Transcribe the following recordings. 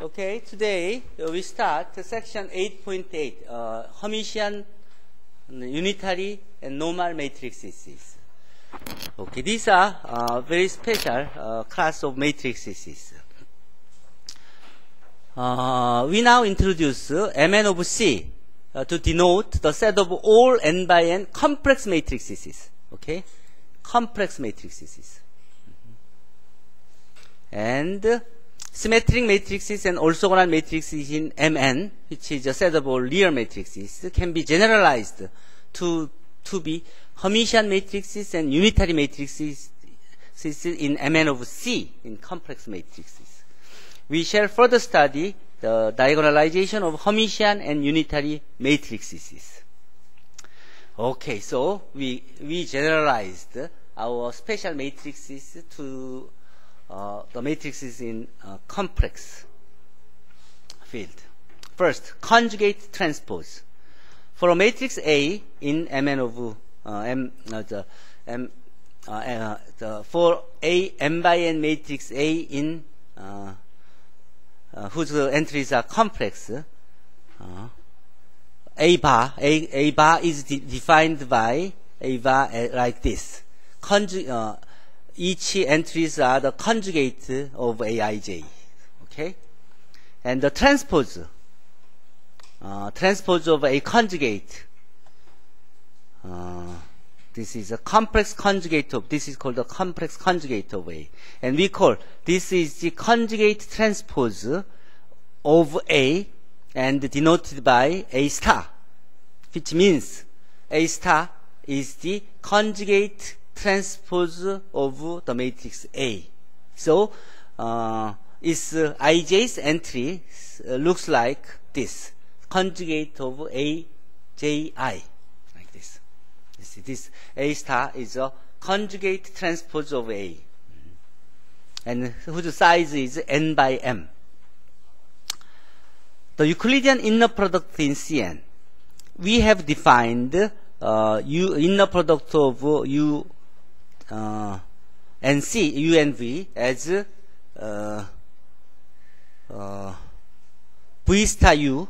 Okay, today we start section 8.8, Hermitian, unitary, and normal matrices. Okay, these are very special class of matrices. We now introduce Mn of C to denote the set of all n by n complex matrices. Okay, complex matrices. And symmetric matrices and orthogonal matrices in Mn, which is a set of all real matrices, can be generalized to be Hermitian matrices and unitary matrices in Mn of C, in complex matrices. We shall further study the diagonalization of Hermitian and unitary matrices. Okay, so we generalized our special matrices to the matrices in complex field. First, conjugate transpose. For a matrix A in Mn of for a m by n matrix A in whose entries are complex, A bar is defined by A bar like this. Each entries are the conjugate of Aij. Okay? And the transpose of a conjugate, this is a complex conjugate of, this is called the complex conjugate of A. And we call, this is the conjugate transpose of A and denoted by A star, which means A star is the conjugate transpose of the matrix A. So, its Ij's entry looks like this. Conjugate of Aj, like this. You see, this A star is a conjugate transpose of A, and whose size is n by m. The Euclidean inner product in Cn. We have defined inner product of U and C, U and V, as V star U,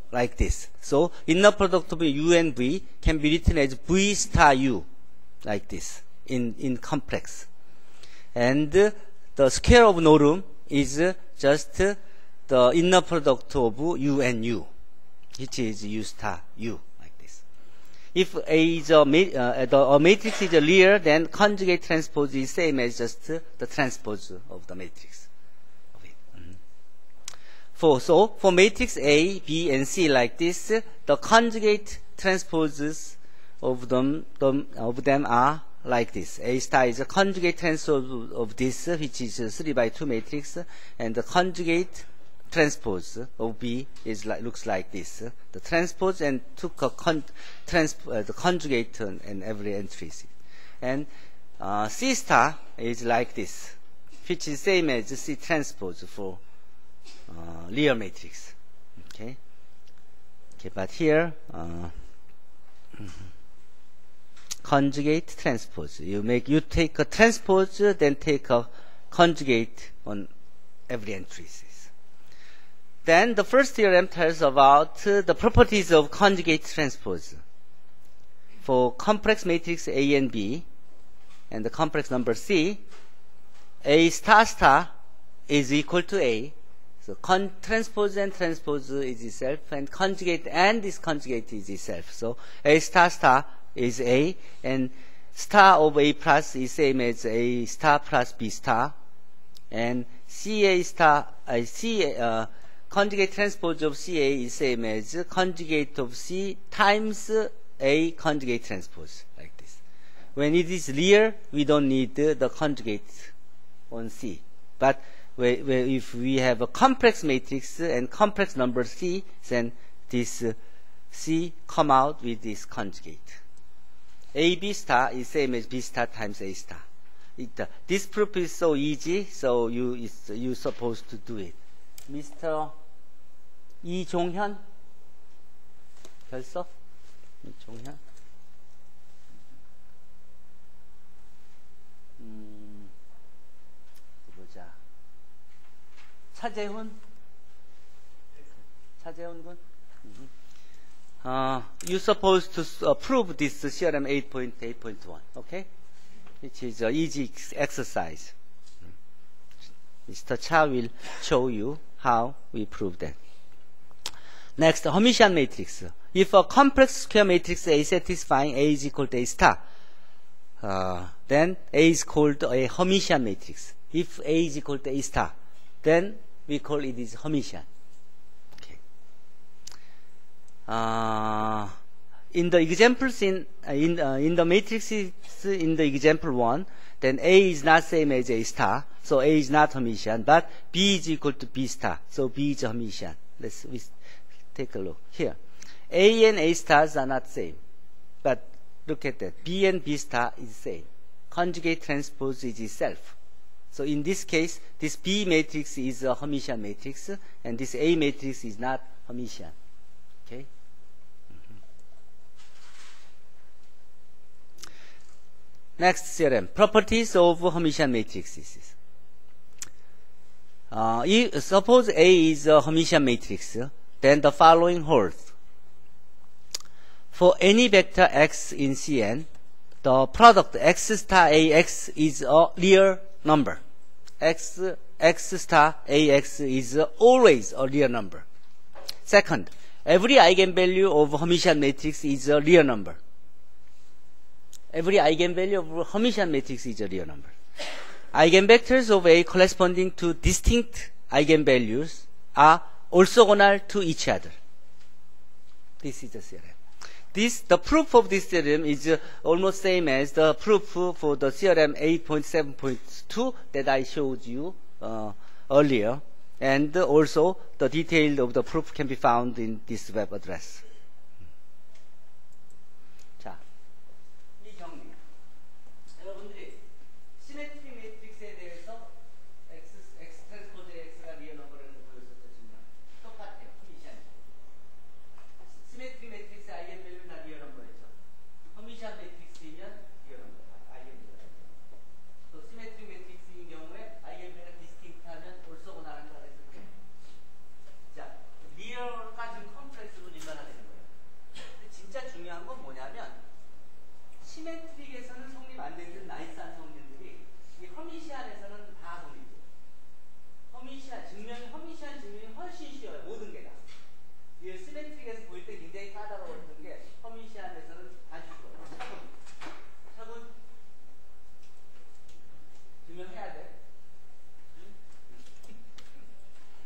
like this. So, inner product of U and V can be written as V star U, like this, in complex. And the square of norm is just the inner product of U and U, which is U star U. If A is a matrix is a real, then conjugate transpose is same as just the transpose of the matrix. So for matrix A, B, and C like this, the conjugate transposes of them are like this. A star is a conjugate transpose of this, which is a 3 by 2 matrix, and the conjugate transpose of B is looks like this. The transpose and took a the conjugate in every entry. And C star is like this, which is same as C transpose for real matrix. Okay, but here conjugate transpose. You take a transpose, then take a conjugate on every entry. Then the first theorem tells about the properties of conjugate transpose. For complex matrix A and B, and the complex number C, A star star is equal to A. So transpose and transpose is itself, and conjugate and this conjugate is itself. So A star star is A, and star of A plus is same as A star plus B star, and CA star, conjugate transpose of CA is same as conjugate of C times A conjugate transpose, like this. When it is real, we don't need the conjugate on C. But if we have a complex matrix and complex number C, then this C come out with this conjugate. AB star is same as B star times A star. This proof is so easy, so you supposed to do it. Mr. 이종현 결석 이종현 보자 차재훈 차재훈 군. You're supposed to prove this theorem 8.8.1, okay? Which is an easy exercise. Mr. Cha will show you how we prove that. Next, Hermitian matrix. If a complex square matrix A satisfying A is equal to A star, then A is called a Hermitian matrix. If A is equal to A star, then we call it is Hermitian. Okay. In the examples in the matrices in the example 1, then A is not same as A star, so A is not Hermitian, but B is equal to B star, so B is Hermitian. Let's take a look here. A and A stars are not same, but look at that. B and B star is same. Conjugate transpose is itself. So in this case, this B matrix is a Hermitian matrix, and this A matrix is not Hermitian. Okay. Next theorem, properties of Hermitian matrices. Suppose A is a Hermitian matrix, then the following holds. For any vector x in Cn, the product x star Ax is a real number. X star Ax is always a real number. Second, every eigenvalue of Hermitian matrix is a real number. Every eigenvalue of Hermitian matrix is a real number. Eigenvectors of A corresponding to distinct eigenvalues are orthogonal to each other. This is the theorem. The proof of this theorem is almost same as the proof for the theorem 8.7.2 that I showed you earlier, and also the detail of the proof can be found in this web address. 자, 이 정리. 여러분들이 시메트릭 매트릭스에 대해서 X 트랜스포즈 X가 리얼 넘버라는 걸 보여줬죠. 지금 똑같아요. 시메트릭 매트릭스 아이겐밸류는 다 리얼 넘버였죠. 허미시안 매트릭스이면 리얼 넘버 아이겐밸류. 또 시메트릭 매트릭스인 경우에 아이겐밸류가 디스팅트하면 올소고나라는 걸 했을 때. 자, 리얼까지 컴플렉스로 일반화되는 거예요. 근데 진짜 중요한 건 뭐냐면 시메트릭에서는 성립 안 되는 나이스한 성질들이 이 허미시안에서는 다 성립돼요. 허미시안 증명이 훨씬 쉬워요. 모든 게 다. 이 시메트릭에서 보일 때 굉장히 까다로웠던 게 허미시안에서는 아주 쉬워요. 차분 증명해야 돼.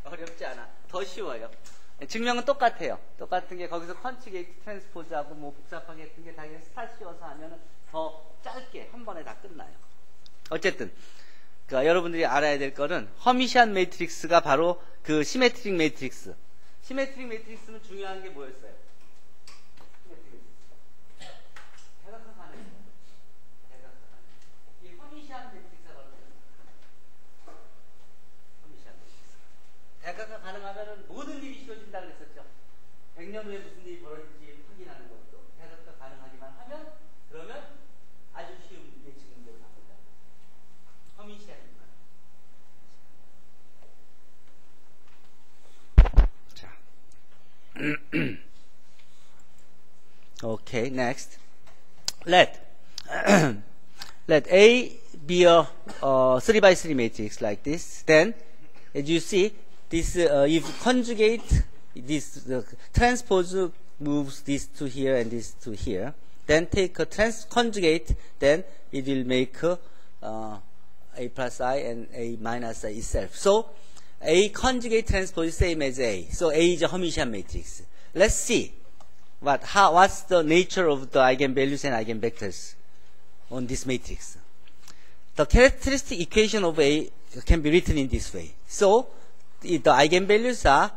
어렵지 않아. 더 쉬워요. 증명은 똑같아요. 똑같은 게 거기서 컨치게이트 트랜스포즈하고 뭐 복잡하게 했던 게 다 그냥 스타 씌워서 하면은 더 짧게 한 번에 다 끝나요. 어쨌든 그러니까 여러분들이 알아야 될 거는 허미시안 매트릭스가 바로 그 시메트릭 매트릭스. 시메트릭 매트릭스는 중요한 게 뭐였어요? 대각화 가능. 이 허미시안 매트릭스가 바로 허미시안 매트릭스. 대각화 가능하면은 모든 일이 쉬워진다 그랬었죠. 100년 후에 무슨 일이 벌어질지 확인하는 것도 대각화 가능하기만 하면 그러면 아주 쉬운 예측 문제를 나옵니다. 허미시안입니다. 자, okay, next. Let A be a 3x3 matrix like this. Then, as you see, this if conjugate this transpose moves this to here and this to here, then take a conjugate, then it will make A plus I and A minus I itself. So A conjugate transpose is same as A. So A is a Hermitian matrix. Let's see what's the nature of the eigenvalues and eigenvectors on this matrix. The characteristic equation of A can be written in this way. So the eigenvalues are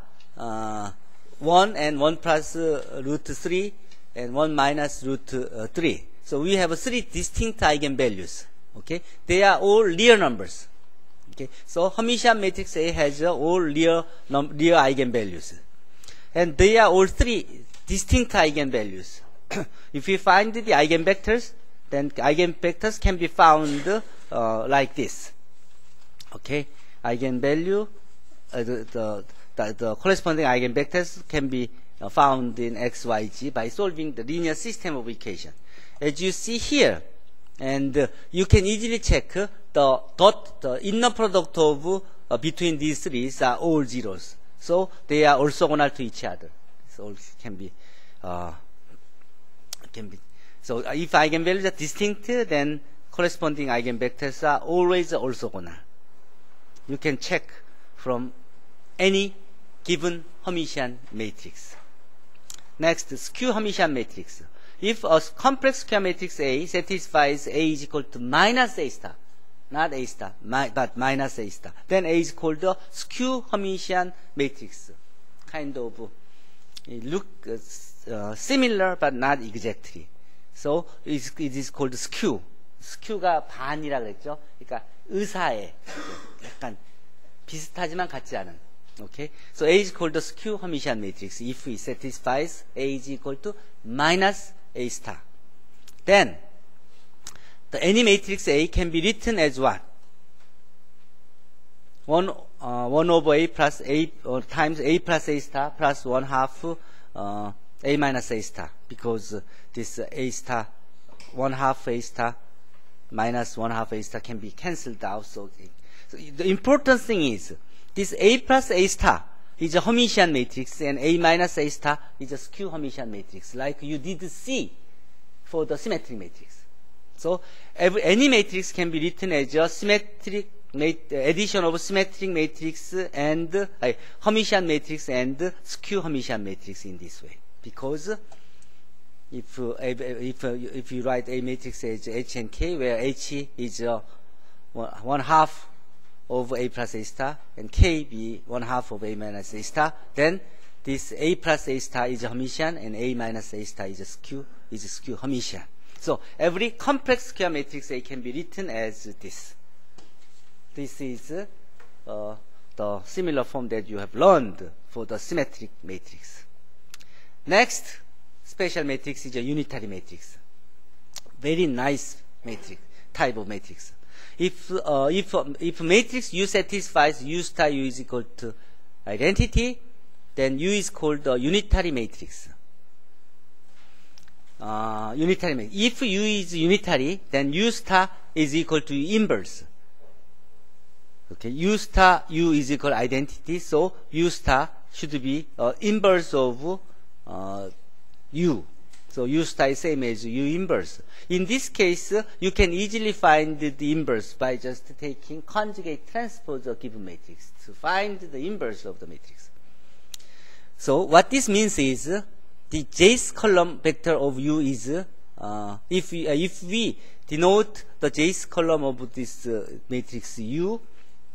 1 and 1 plus root 3 and 1 minus root 3. So we have 3 distinct eigenvalues. Okay, they are all real numbers. Okay, so Hermitian matrix A has all real eigenvalues, and they are all 3 distinct eigenvalues. If we find the eigenvectors, then eigenvectors can be found like this. Okay, eigenvalue, the corresponding eigenvectors can be found in x, y, z by solving the linear system of equation. As you see here, and you can easily check the inner product of between these three are all zeros. So they are orthogonal to each other. So can be. So if eigenvalues are distinct, then corresponding eigenvectors are always orthogonal. You can check from any given Hermitian matrix. Next, skew Hermitian matrix. If a complex square matrix A satisfies A is equal to minus A star, not A star, but minus A star, then A is called a skew Hermitian matrix. Kind of look similar but not exactly. So it is called skew. skew가 반이라 그랬죠. 그러니까 의사에 약간 비슷하지만 같지 않은. Okay. So A is called the skew Hermitian matrix if it satisfies A is equal to minus A star. Then any matrix A can be written as what? 1 over A plus A times A plus A star plus 1/2 A minus A star, because this A star 1/2 A star minus 1/2 A star can be cancelled out. So the important thing is this A plus A star is a Hermitian matrix and A minus A star is a skew Hermitian matrix, like you did see for the symmetric matrix. So any matrix can be written as a symmetric addition of symmetric matrix and Hermitian matrix and skew Hermitian matrix in this way. Because if you write a matrix as H and K, where H is 1/2 of A plus A star and K be 1/2 of A minus A star, then this A plus A star is a Hermitian and A minus A star is a skew Hermitian. So every complex square matrix A can be written as this. This is the similar form that you have learned for the symmetric matrix. Next special matrix is a unitary matrix. Very nice matrix, type of matrix. If matrix U satisfies U star U is equal to identity, then U is called a unitary matrix. If U is unitary, then U star is equal to inverse. Okay, U star U is equal to identity, so U star should be inverse of U. So U star is same as U inverse. In this case, you can easily find the inverse by just taking conjugate transpose of given matrix to find the inverse of the matrix. So what this means is the jth column vector of U is if we denote the jth column of this matrix U,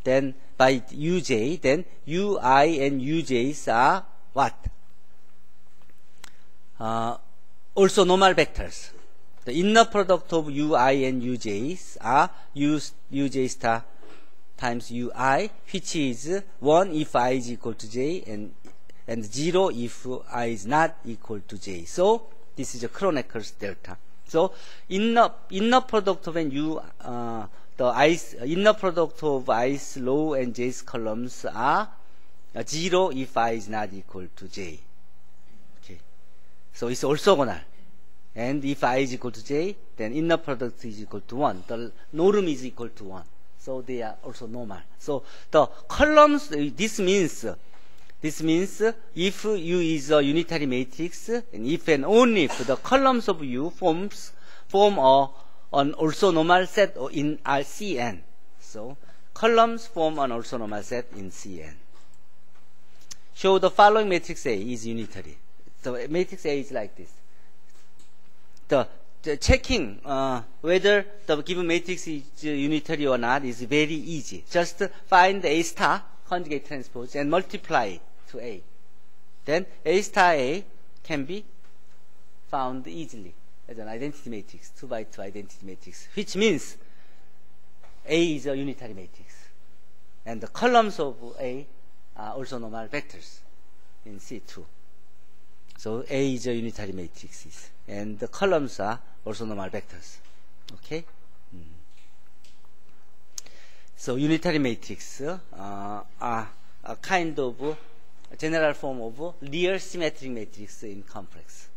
then by Uj, then Ui and Uj's are what? Also normal vectors. The inner product of Ui and Uj's are Uj star times Ui, which is 1 if I is equal to j and 0 if I is not equal to j. So this is a Kroneker's delta. So inner product of inner product of i's row and j's columns are 0 if I is not equal to j. Okay. So it's orthogonal. And if I is equal to j, then inner product is equal to 1. The norm is equal to 1. So they are also normal. So the columns, this means if U is a unitary matrix, and if and only if the columns of U form an orthonormal set in Cn. So columns form an orthonormal set in Cn. Show the following matrix A is unitary. The matrix A is like this. The checking whether the given matrix is unitary or not is very easy. Just find A star, conjugate transpose, and multiply to A. Then A star A can be found easily as an identity matrix, 2 by 2 identity matrix, which means A is a unitary matrix. And the columns of A are also normal vectors in C2. So A is a unitary matrix, and the columns are also normal vectors. Okay? So unitary matrix are a kind of general form of real symmetric matrix in complex.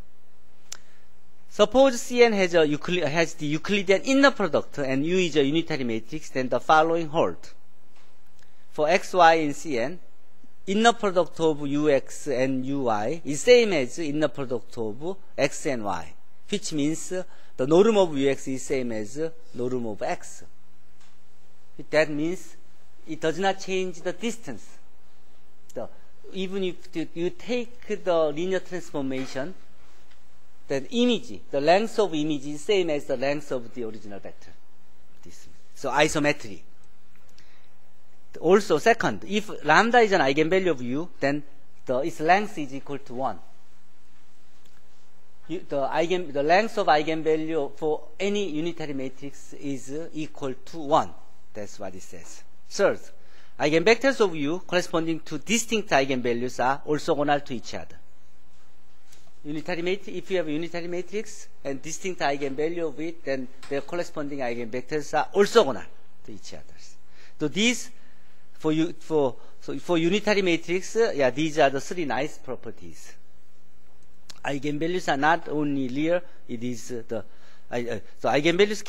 Suppose Cn has the Euclidean inner product and U is a unitary matrix, then the following hold. For xy in Cn, inner product of ux and uy is same as inner product of x and y, which means the norm of ux is same as norm of x. That means it does not change the distance. Even if you take the linear transformation, the image, the length of image is same as the length of the original vector. So isometry. Also, second, if lambda is an eigenvalue of u, then its length is equal to 1. The length of eigenvalue for any unitary matrix is equal to 1. That's what it says. Third, eigenvectors of u corresponding to distinct eigenvalues are orthogonal to each other. If you have a unitary matrix and distinct eigenvalue of it, then their corresponding eigenvectors are orthogonal to each other. So these, for unitary matrix, these are the three nice properties. Eigenvalues are not only real, it is so eigenvalues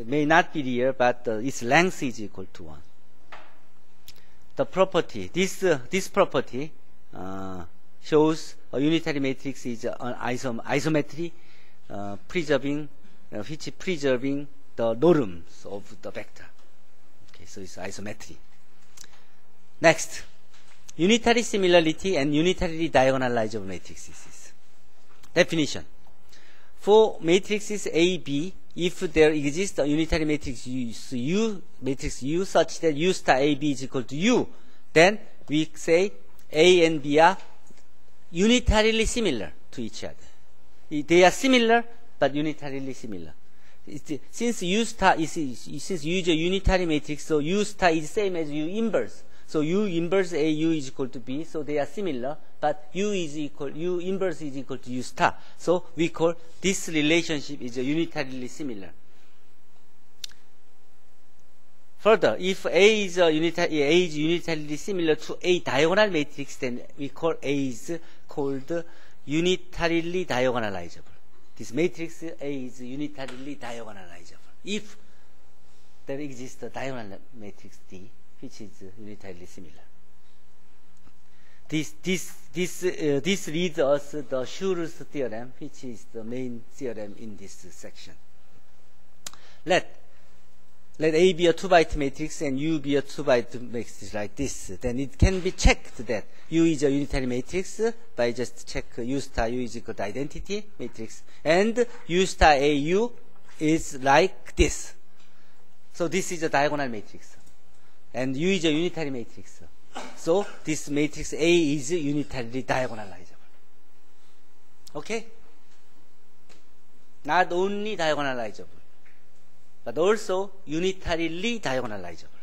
may not be real, but its length is equal to 1. The property, this property shows a unitary matrix is an isometry, which preserving the norms of the vector. Okay, so it's isometry. Next, unitary similarity and unitarily diagonalizable matrices. Definition. For matrices A, B, if there exists a unitary matrix U such that U star A, B is equal to U, then we say A and B are unitarily similar to each other. They are similar, but unitarily similar. Since U is a unitary matrix, so U star is same as U inverse. So U inverse A, U is equal to B, so they are similar, but U inverse is equal to U star. So we call this relationship is a unitarily similar. Further, if A is unitarily similar to A diagonal matrix, then we call A is called unitarily diagonalizable. This matrix A is unitarily diagonalizable if there exists a diagonal matrix D, which is unitarily similar. This leads us the Schur's theorem, which is the main theorem in this section. Let A be a 2x2 matrix and U be a 2x2 matrix like this. Then it can be checked that U is a unitary matrix by just check U star U is equal to identity matrix, and U star AU is like this. So this is a diagonal matrix, and U is a unitary matrix. So this matrix A is unitarily diagonalizable. Okay? Not only diagonalizable, but also unitarily diagonalizable.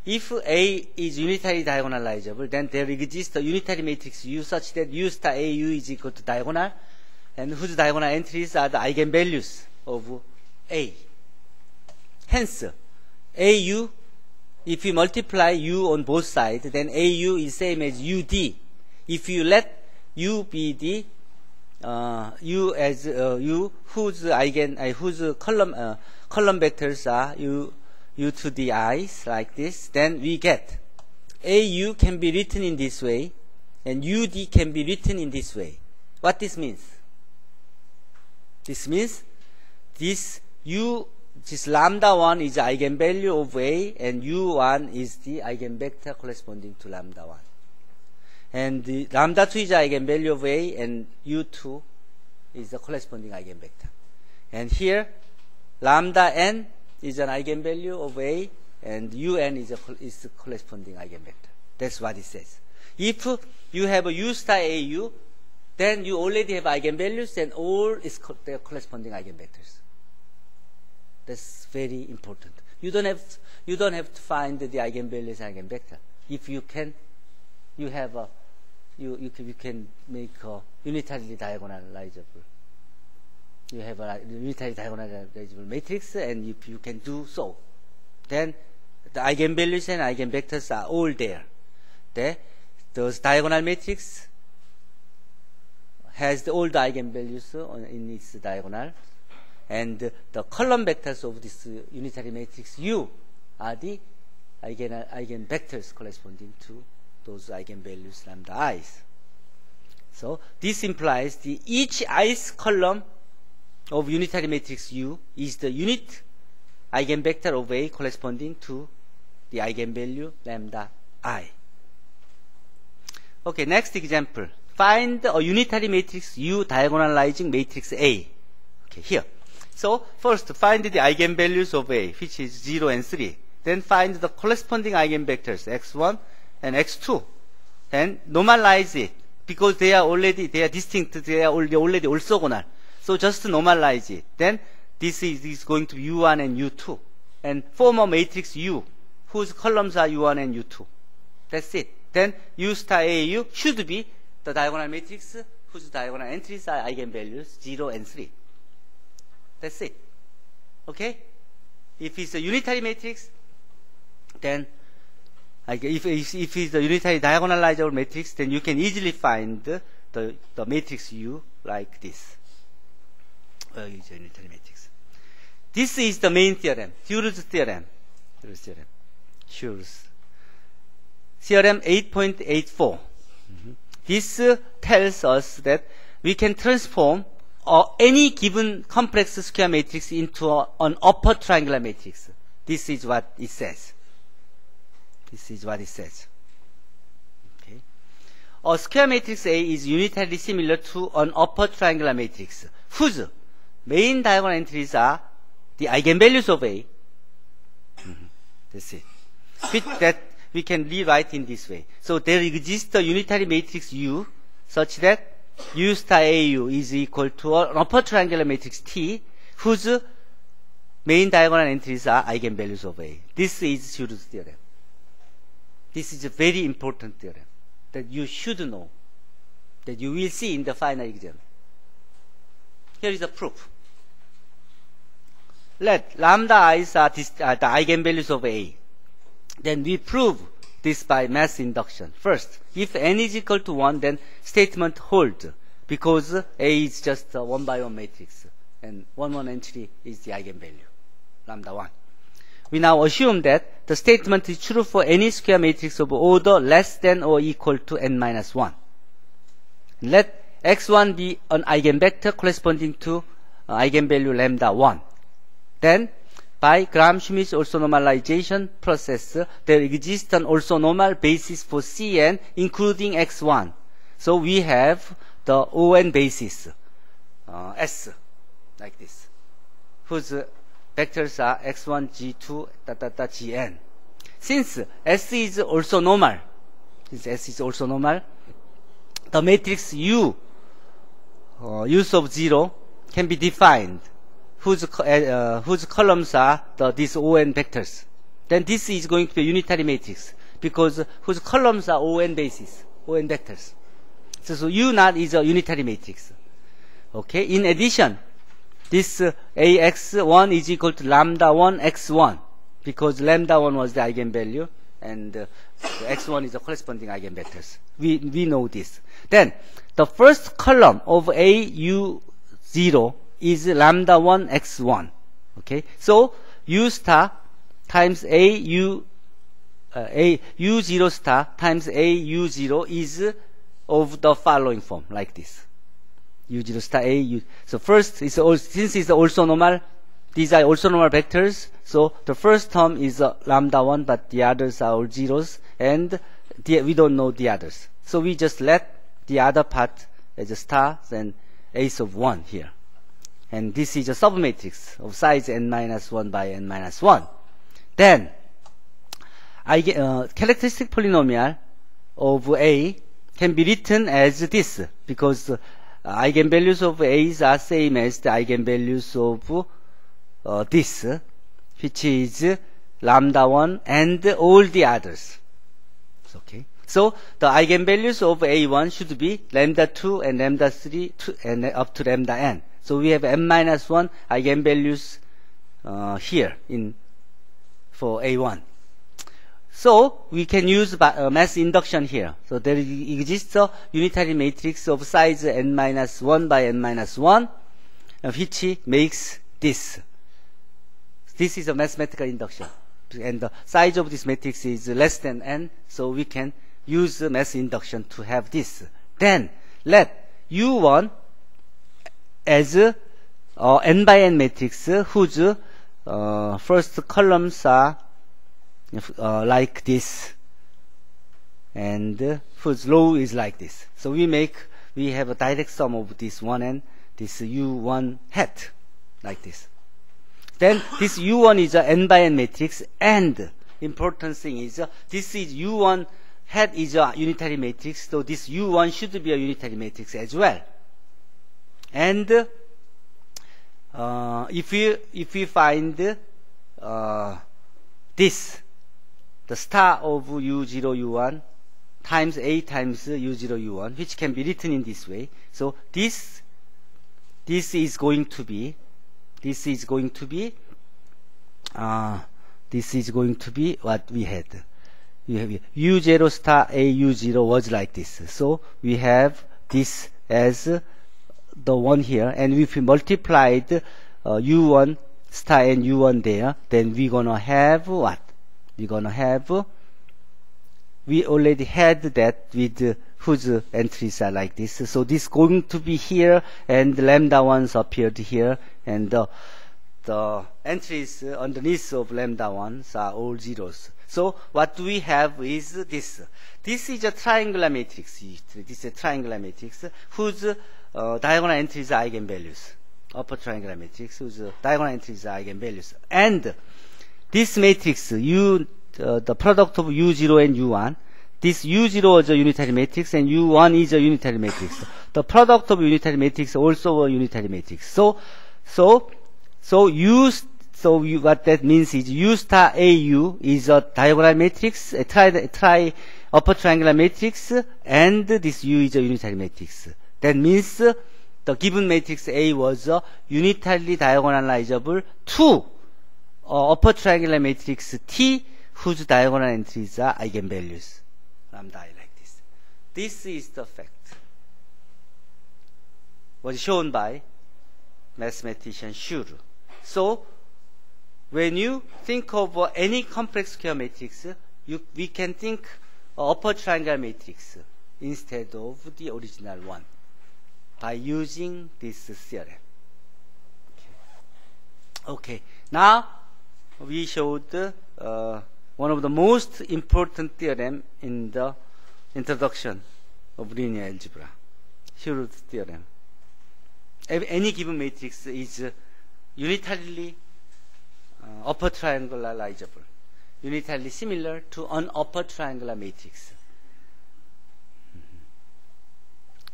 If A is unitarily diagonalizable, then there exists a unitary matrix U such that U star AU is equal to diagonal, and whose diagonal entries are the eigenvalues of A. Hence, AU, if you multiply U on both sides, then AU is same as UD. If you let U be the U as U whose column vectors are U to the i's like this, then we get AU can be written in this way and UD can be written in this way. What this means? This means this lambda 1 is the eigenvalue of A, and U1 is the eigenvector corresponding to lambda 1. And the lambda 2 is the eigenvalue of A, and U2 is the corresponding eigenvector. And here, lambda n is an eigenvalue of A, and Un is the corresponding eigenvector. That's what it says. If you have a U star AU, then you already have eigenvalues, and all is their corresponding eigenvectors. That's very important. You don't have to find the eigenvalues and eigenvector. If you can, you can make a unitarily diagonalizable. You have a unitarily diagonalizable matrix, and if you can do so, then the eigenvalues and eigenvectors are all there. the diagonal matrix has all the eigenvalues in its diagonal, and the column vectors of this unitary matrix U are the eigenvectors corresponding to those eigenvalues lambda i's. So this implies each ith column of unitary matrix U is the unit eigenvector of A corresponding to the eigenvalue lambda I. Okay, next example. Find a unitary matrix U diagonalizing matrix A. Okay, here. So first find the eigenvalues of A, which is 0 and 3. Then find the corresponding eigenvectors x1 and x2. Then normalize it because they are distinct, they are already orthogonal. So just normalize it. Then this is going to be U1 and U2. And form a matrix U whose columns are U1 and U2. That's it. Then U star AU should be the diagonal matrix whose diagonal entries are eigenvalues 0 and 3. That's it. Okay? If it's a unitary matrix, then if it's a unitary diagonalizable matrix, then you can easily find the matrix U like this. It's a unitary matrix. This is the main theorem, Schur's theorem. Schur's theorem 8.84. This tells us that we can transform any given complex square matrix into an upper triangular matrix. This is what it says. This is what it says. Okay. A square matrix A is unitarily similar to an upper triangular matrix whose main diagonal entries are the eigenvalues of A. That's it. That we can rewrite in this way. So there exists a unitary matrix U such that U star AU is equal to an upper triangular matrix T whose main diagonal entries are eigenvalues of A. This is Schur's theorem. This is a very important theorem that you should know, that you will see in the final exam. Here is a proof. Let lambda i's are the eigenvalues of A. Then we prove this by mass induction. First, if n is equal to 1, then statement holds because A is just a 1 by 1 matrix and 1 entry is the eigenvalue, lambda 1. We now assume that the statement is true for any square matrix of order less than or equal to n minus 1. Let x1 be an eigenvector corresponding to eigenvalue lambda 1. Then, by Gram-Schmidt orthonormalization process, there exists an orthonormal basis for Cn, including x1. So we have the On basis, S, like this, whose vectors are x1, g2, gn. Since S is also normal, the matrix U, use of 0, can be defined, whose columns are these On vectors. Then this is going to be a unitary matrix because whose columns are On basis, On vectors. So U naught is a unitary matrix. Okay. In addition, this AX1 is equal to lambda 1 x1 because lambda 1 was the eigenvalue and the x1 is the corresponding eigenvectors. We know this. Then the first column of AU0 is lambda 1 x1. Okay. So U star times U0 star times AU0 is of the following form, like this. U0 star AU. So first, since it's also normal, these are also normal vectors. So the first term is lambda 1, but the others are all zeros, and we don't know the others. So we just let the other part as a star and ace of 1 here. And this is a submatrix of size n minus 1 by n minus 1. Then, characteristic polynomial of A can be written as this because eigenvalues of A's are same as the eigenvalues of this, which is lambda 1 and all the others. Okay. So the eigenvalues of A1 should be lambda 2 and lambda 3 and up to lambda n. So we have n minus 1 eigenvalues here for A1. So we can use mass induction here. So there exists a unitary matrix of size n-1 by n-1, which makes this. This is a mathematical induction. And the size of this matrix is less than n, so we can use mass induction to have this. Then let U1 as n by n matrix whose first columns are like this, and whose row is like this. So we have a direct sum of this 1 and this U1 hat, like this. Then this U1 is a n by n matrix, and important thing is this is U1 hat is a unitary matrix, so this U1 should be a unitary matrix as well. And if we find this, the star of U0 U1 times A times U0 U1, which can be written in this way. So this is going to be what we had. We have U0 star A U0 was like this. So we have this as the one here, and if we multiplied U1 star and U1 there, then we're gonna have what? We're gonna have, we already had that with whose entries are like this. So this going to be here, and lambda ones appeared here, and the entries underneath of lambda ones are all zeros. So what we have is this. This is a triangular matrix. This is a triangular matrix whose diagonal entries are eigenvalues. Upper triangular matrix whose diagonal entries are eigenvalues. And this matrix, the product of U0 and U1, this U0 is a unitary matrix and U1 is a unitary matrix. The product of unitary matrix also a unitary matrix. So what that means is U star AU is a diagonal matrix, a upper triangular matrix, and this U is a unitary matrix. That means the given matrix A was unitarily diagonalizable to upper triangular matrix T, whose diagonal entries are eigenvalues. Lambda I like this. This is the fact. Was shown by mathematician Schur. So when you think of any complex square matrix, we can think upper triangular matrix instead of the original one by using this theorem. Okay. Now we showed one of the most important theorem in the introduction of linear algebra, Schur's theorem. Any given matrix is unitarily upper triangularizable, unitarily similar to an upper triangular matrix.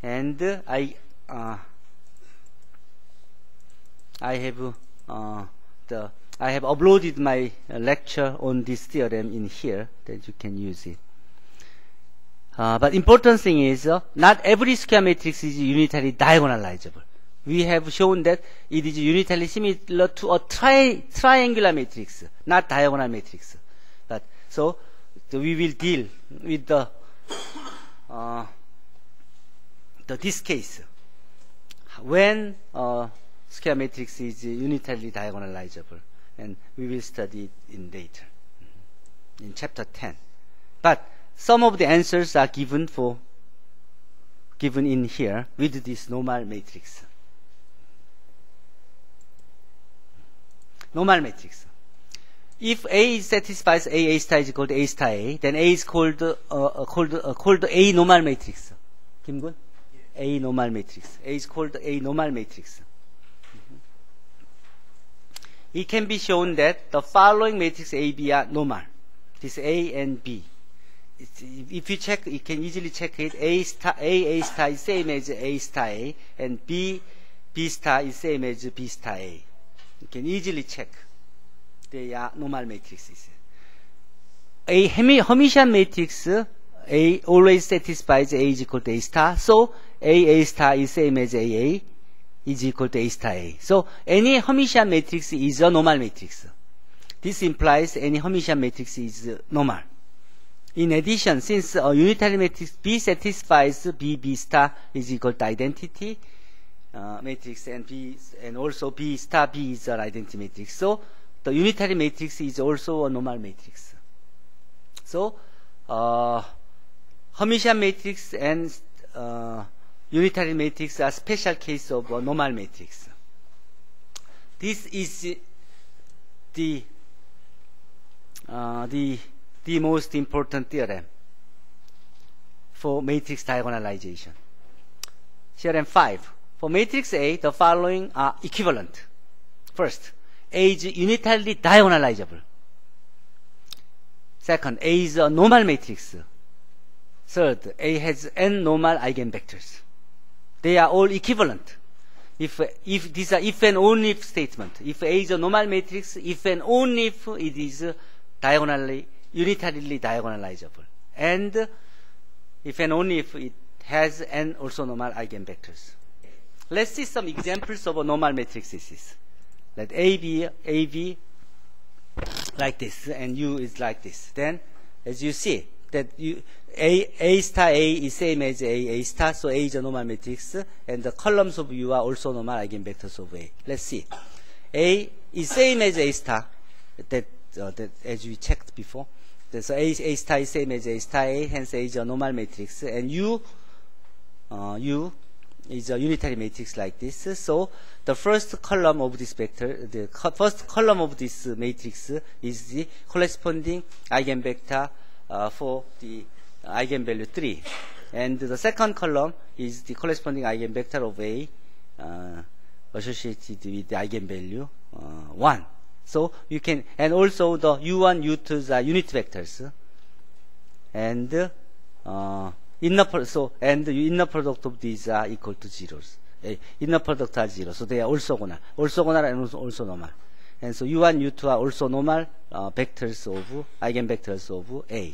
And I have uploaded my lecture on this theorem in here, that you can use it. But important thing is, not every square matrix is unitary diagonalizable. We have shown that it is unitarily similar to a triangular matrix, not diagonal matrix. But so we will deal with this case when square matrix is unitarily diagonalizable, and we will study it in later in chapter 10. But some of the answers are given in here with this normal matrix. Normal matrix. If A satisfies A star is equal to A star A, then A is called A normal matrix. Kim-gun? Yeah. A normal matrix. A is called A normal matrix. It can be shown that the following matrix A, B are normal. This A and B. If you check, you can easily check it. A star is same as A star A, and B star is same as B star A. You can easily check. They are normal matrices. A Hermitian matrix, A always satisfies A is equal to A star. So A star is same as A is equal to A star A. So any Hermitian matrix is a normal matrix. This implies any Hermitian matrix is normal. in addition, since a unitary matrix B satisfies B star is equal to identity matrix, and also B star B is an identity matrix. So the unitary matrix is also a normal matrix. So Hermitian matrix and unitary matrix are special case of a normal matrix. This is the most important theorem for matrix diagonalization. Theorem 5. For matrix A, the following are equivalent. First, A is unitarily diagonalizable. Second, A is a normal matrix. Third, A has n normal eigenvectors. They are all equivalent. If these are if and only if statement. If A is a normal matrix, if and only if it is unitarily diagonalizable. And if and only if it has n also normal eigenvectors. Let's see some examples of a normal matrices. Let A be like this, and U is like this. Then, as you see, that A star A is same as A star, so A is a normal matrix, and the columns of U are also normal eigenvectors of A. Let's see. A is same as A star, that as we checked before. So A star is same as A star A, hence A is a normal matrix, and U is a unitary matrix like this. So the first column of this vector, the first column of this matrix is the corresponding eigenvector for the eigenvalue 3, and the second column is the corresponding eigenvector of A associated with the eigenvalue 1. So you can, and also the U1, U2s are unit vectors, and the inner product of these are equal to zeros. Inner product are 0, so they are orthogonal and also normal. And so U1, U2 are also normal vectors of eigenvectors of A.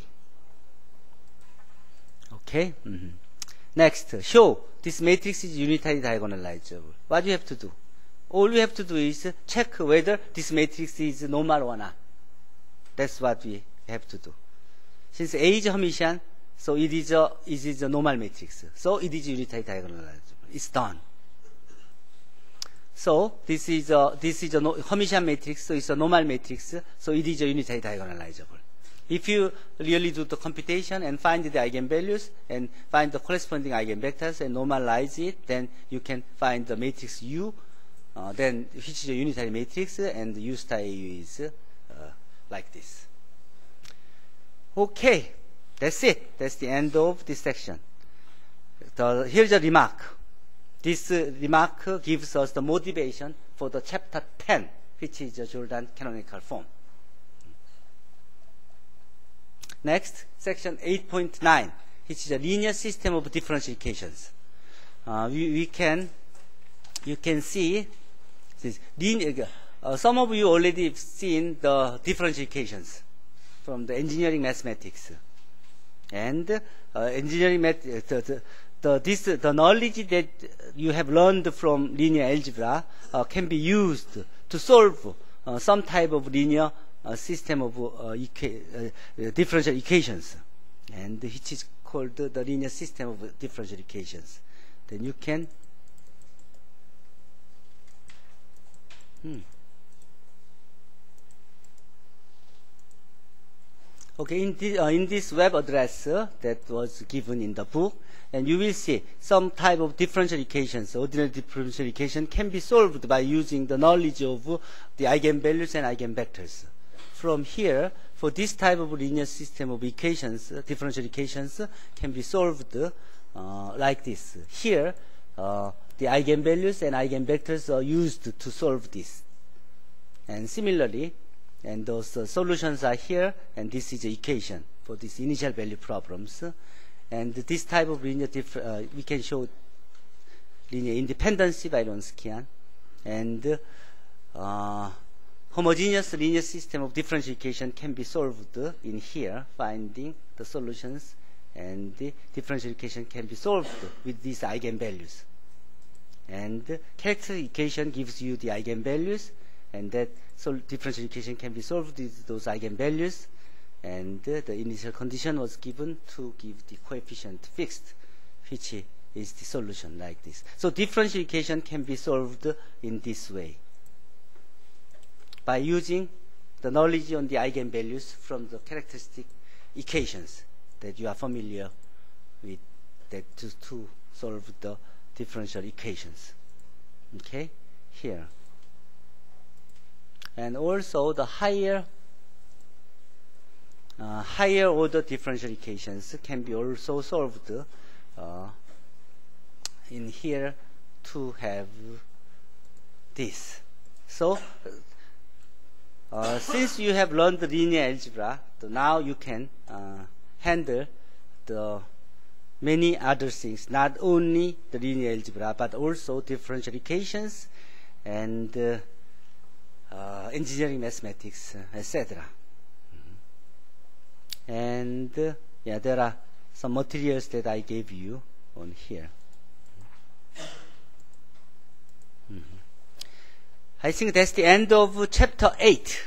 Okay. Next, show this matrix is unitarily diagonalizable. What do you have to do? All we have to do is check whether this matrix is normal or not. That's what we have to do. Since A is Hermitian, so it is a normal matrix. So it is unitarily diagonalizable. It's done. So this is a Hermitian matrix, so it's a normal matrix, so it is a unitary diagonalizable. If you really do the computation and find the eigenvalues and find the corresponding eigenvectors and normalize it, then you can find the matrix U, then which is a unitary matrix, and U star AU is like this. Okay, that's it. That's the end of this section. Here's a remark. This remark gives us the motivation for the chapter 10, which is the Jordan canonical form. Next, section 8.9, which is a linear system of differential equations. You can see this linear. Some of you already have seen the differential equations from the engineering mathematics, and the knowledge that you have learned from linear algebra can be used to solve some type of linear system of differential equations, and which is called the linear system of differential equations. Then you can okay, in this web address that was given in the book, and you will see some type of differential equations, ordinary differential equation can be solved by using the knowledge of the eigenvalues and eigenvectors. From here, for this type of linear system of equations, differential equations can be solved like this. Here, the eigenvalues and eigenvectors are used to solve this. And similarly, and those solutions are here, and this is the equation for these initial value problems. And this type of linear we can show linear independency by Wronskian, and homogeneous linear system of differential equation can be solved in here, finding the solutions, and the differential equation can be solved with these eigenvalues. And characteristic equation gives you the eigenvalues, and that differential equation can be solved with those eigenvalues, and the initial condition was given to give the coefficient fixed, which is the solution like this. So differential equation can be solved in this way by using the knowledge on the eigenvalues from the characteristic equations that you are familiar with, that to solve the differential equations. Okay, here. And also the higher order differential equations can be also solved in here to have this. So since you have learned the linear algebra, so now you can handle the many other things, not only the linear algebra, but also differential equations and engineering mathematics, etc. And yeah, there are some materials that I gave you on here. I think that's the end of chapter 8.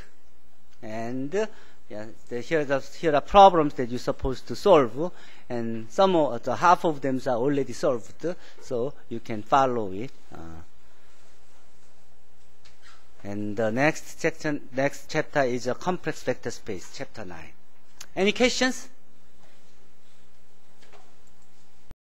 And yeah, here are problems that you're supposed to solve, and some of the half of them are already solved, so you can follow it. And the next chapter is a complex vector space, chapter 9. Any questions?